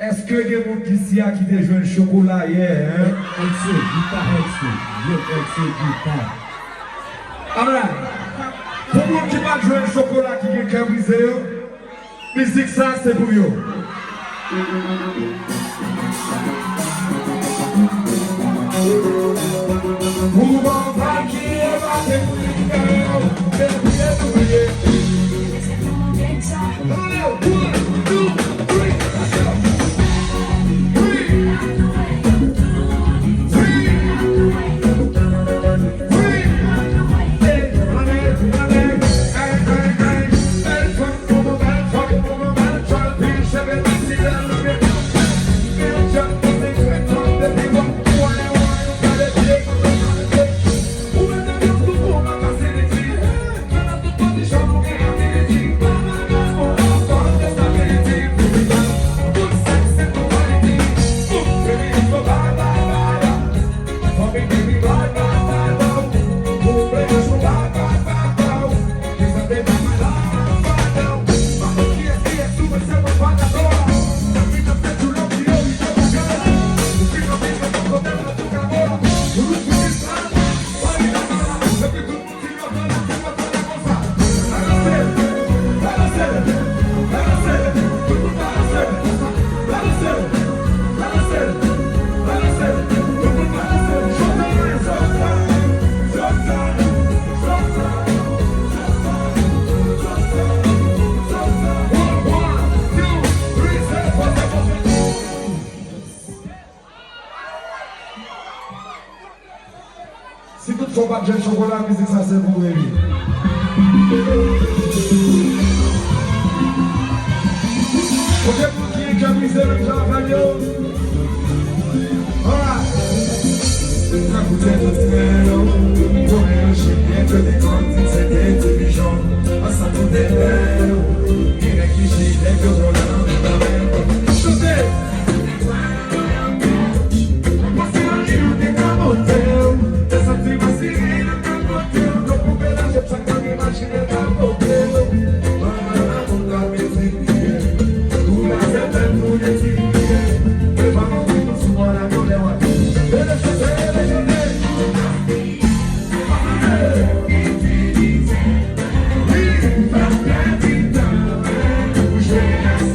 Est-ce que les gens qui s'y a qui déjouent le chocolat hier? Alright. Pour les gens qui va jouer le chocolat qui est qu'à briser, musique ça c'est pour eux. Pour l'enfant qui est passé pour les c'est oublié. Si tout ne faut pas de chocolat, musique ça c'est pour lui. Ok, pour qui est camisé le travailleur. Alright. Ça coûte le train, pour un chien que des comptes, c'est intelligent. À ça tout est belle, il est qui chie, les que on a dans le baril. Chantez! Yeah.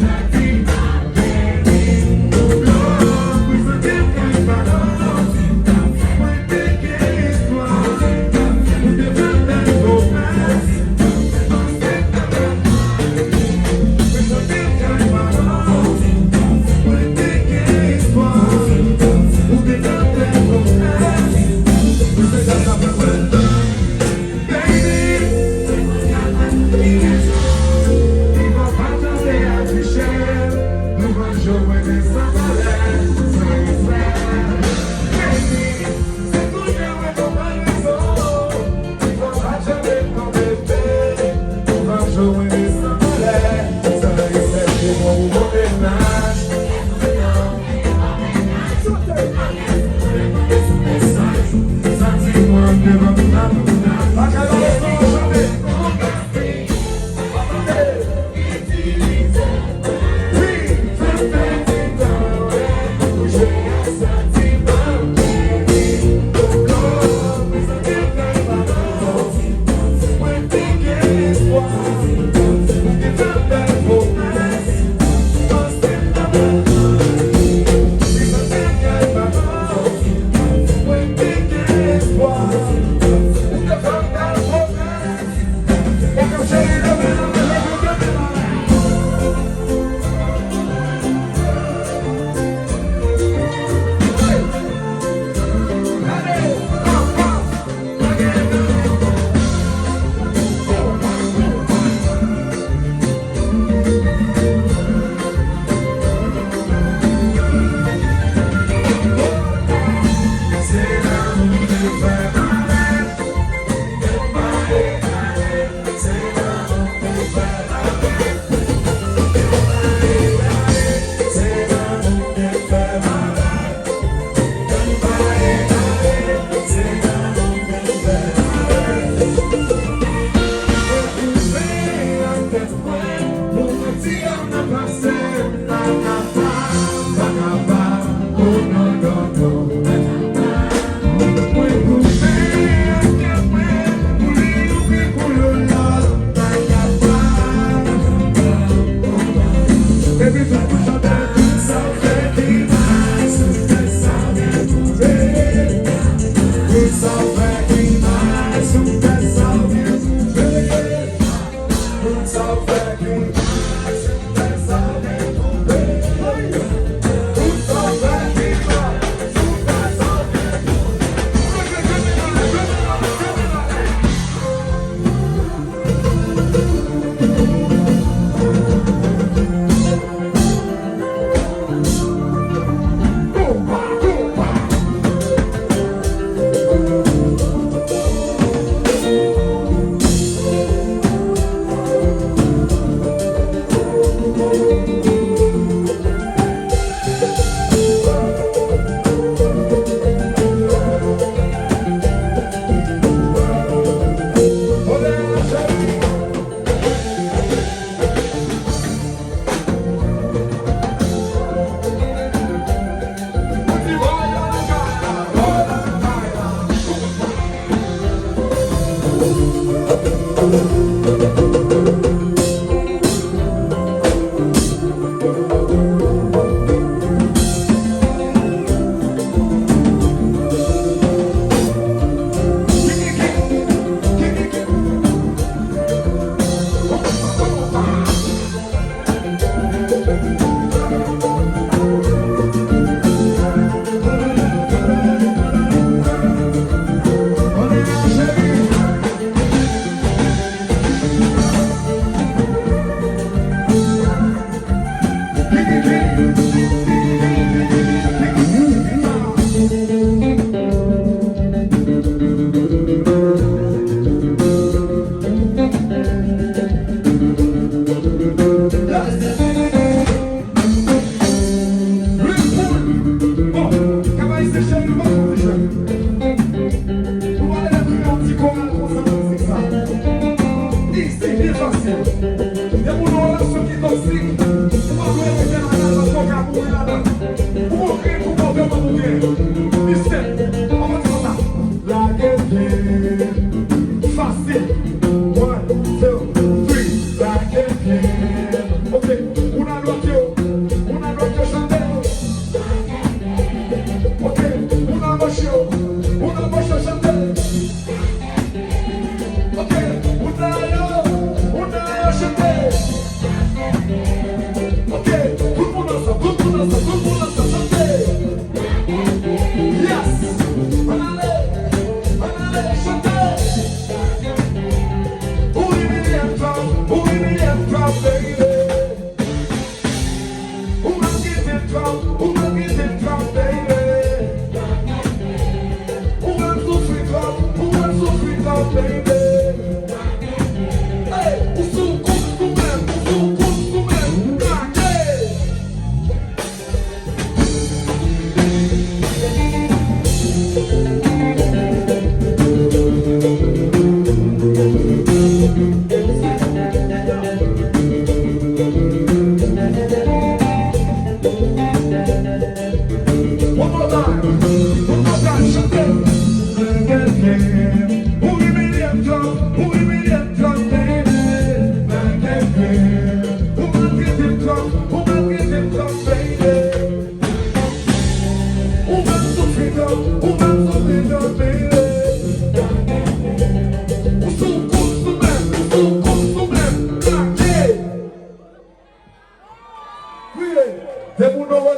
Who I'm getting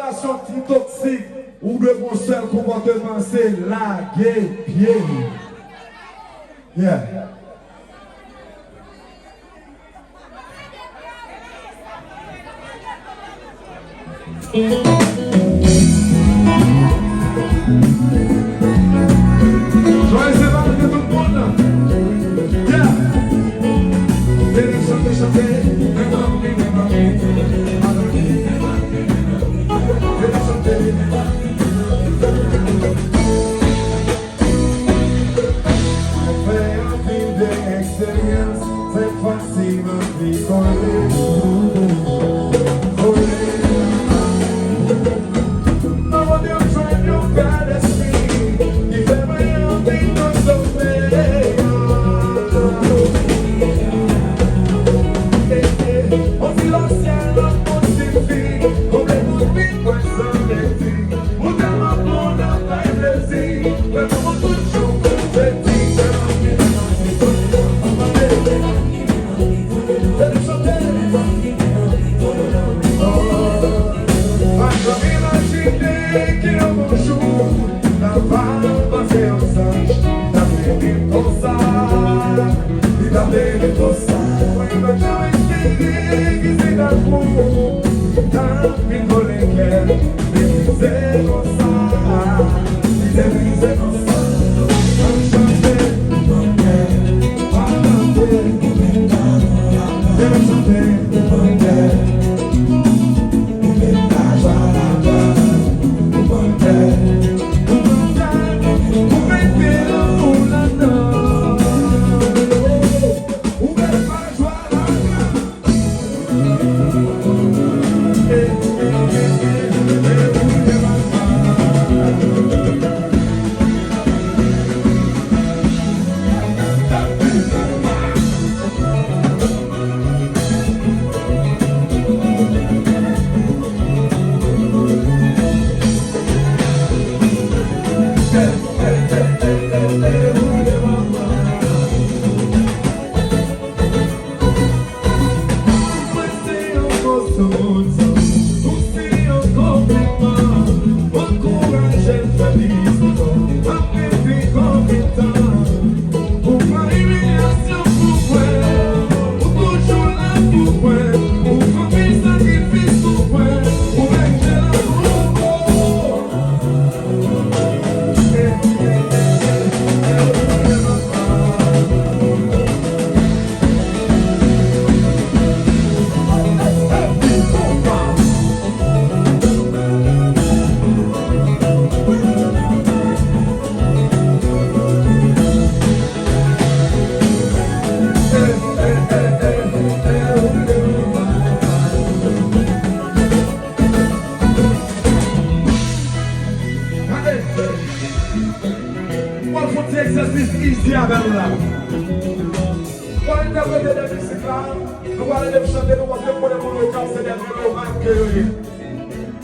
relation qui toxique, ou de mon seul comportement, c'est la pied. Yeah. Joyeux Saint-Valentin tout le monde. Yeah. Chanter. Cette fois-ci, ma vie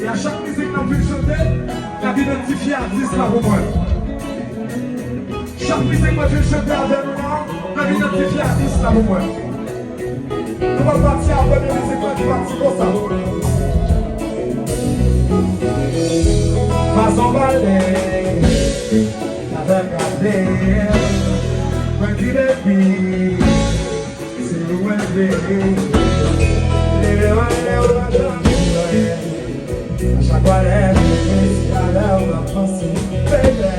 Et à chaque musique qu'on peut chanter, on a identifié l'artiste là pour moi. Chaque musique qu'on peut chanter avec nous, on a identifié l'artiste là pour moi. Nous allons partir avec la musique qui partit comme ça. Pas emballer, avec la terre, quand il est pire, c'est loin de chaque fois elle est à l'heure de la pensée, baby.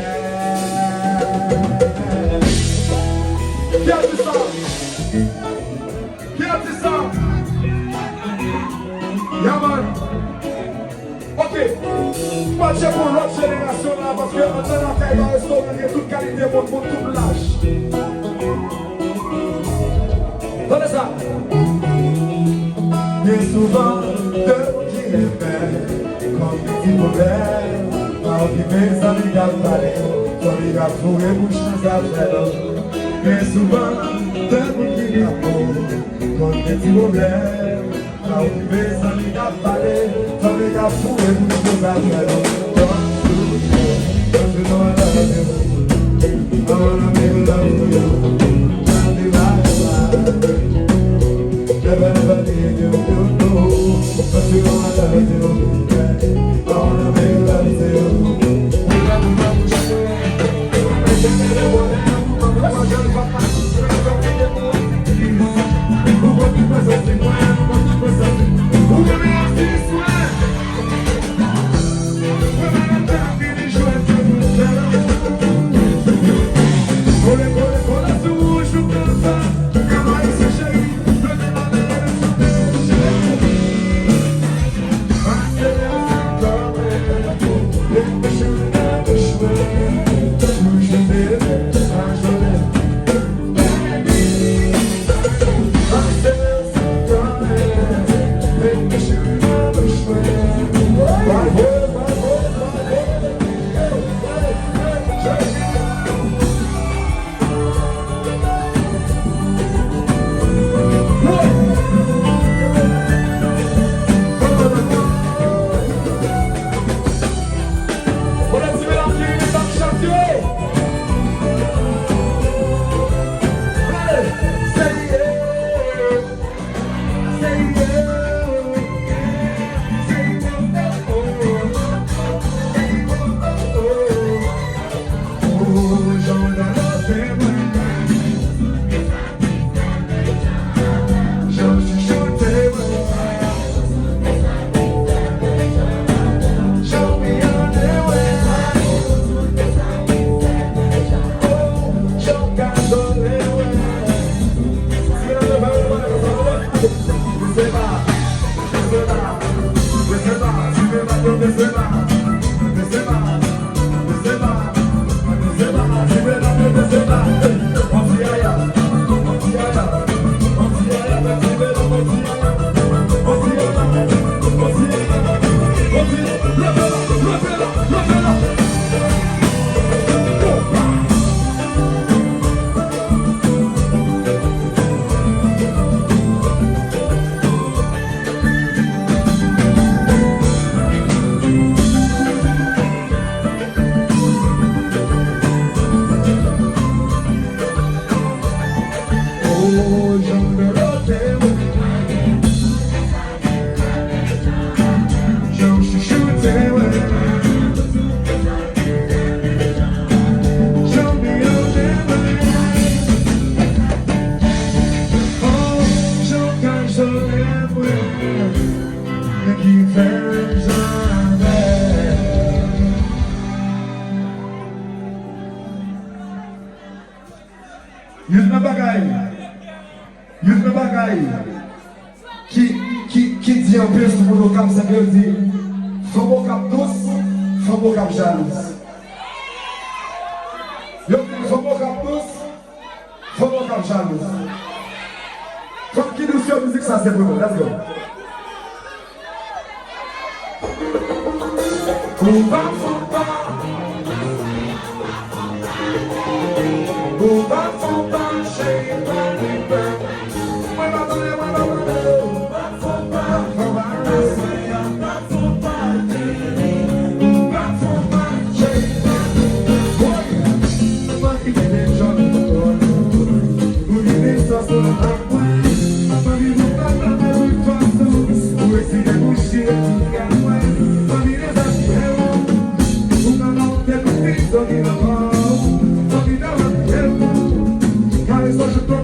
Qui a dit ça? Qui a dit ça? Yeah man. Ok. Pas de pour l'autre génération là parce que on est dans la caille dans le restaurant, il y a toute qualité pour tout lâche. Donnez ça. Et souvent, de qui les fait, comme des petits problèmes, quand il fait ça, il a parlé, quand il a trouvé bouche dans sa tête. Et souvent, de qui les fait, comme des petits problèmes, quand il fait ça, il a parlé, quand il a trouvé bouche dans sa tête. Don't you know I love you? I wanna make love to you. I'll be right. Never leave you, you know. But you know I love you, yeah. Yus me bagay ki di an pil sou moun okap se gel di fom okap tous, fom okap jalous. Yo fom okap tous, fom okap jalous. Fom ki nou syo müzik sa se pou, let's go. Ouba, ouba, ouba, ouba, shake it, baby. Cara, só chutou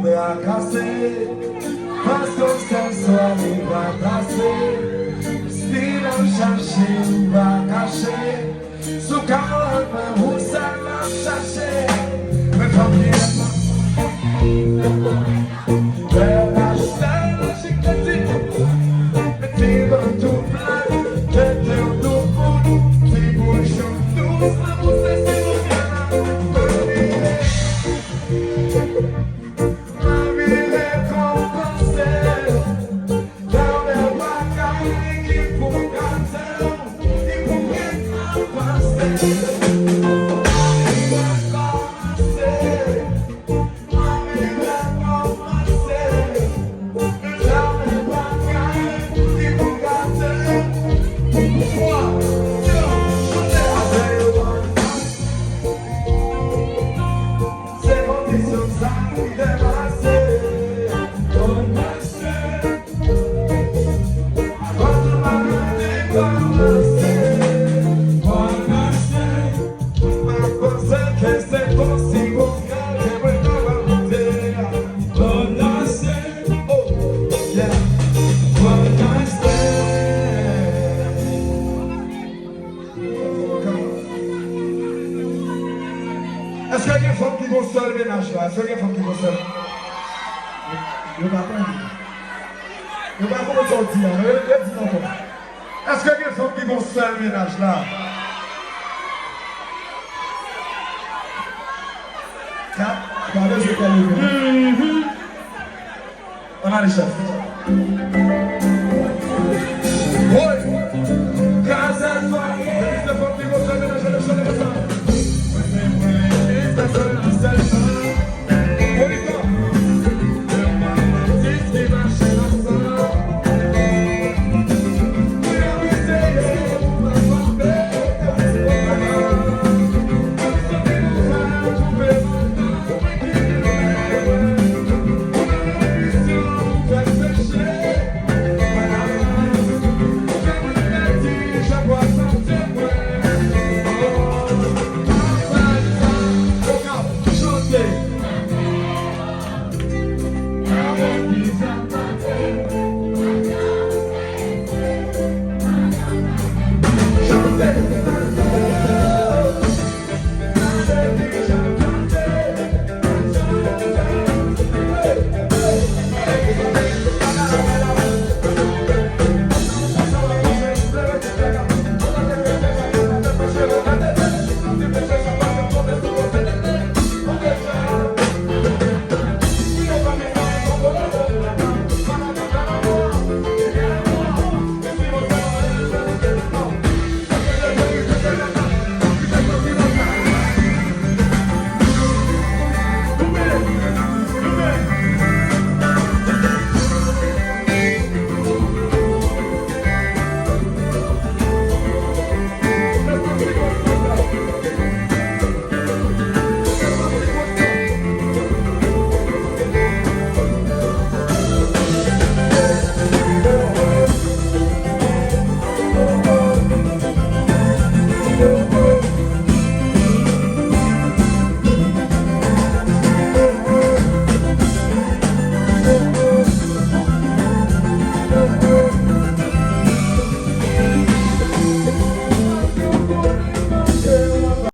va casser, parce que ce soir il va passer, style en chercher, il va cacher, sous caractère où ça va chercher, mais pas bien. Vers la chaîne, j'ai quitté, mais tu vas tout plein, j'étais au tout bout, tu bouges tous, la mousse est si est-ce qu'il y a des femmes qui vont seul ménage là? Est-ce qu'il y a des femmes qui vont seul? Je ne vais pas comprendre. Je ne vais pas comment sortir. Est-ce qu'il y a des femmes qui vont seul ménage là? Pardon, je t'ai on a les chefs. Oui! Grâce à toi, les femmes qui vont seul ménage, je ne sais pas.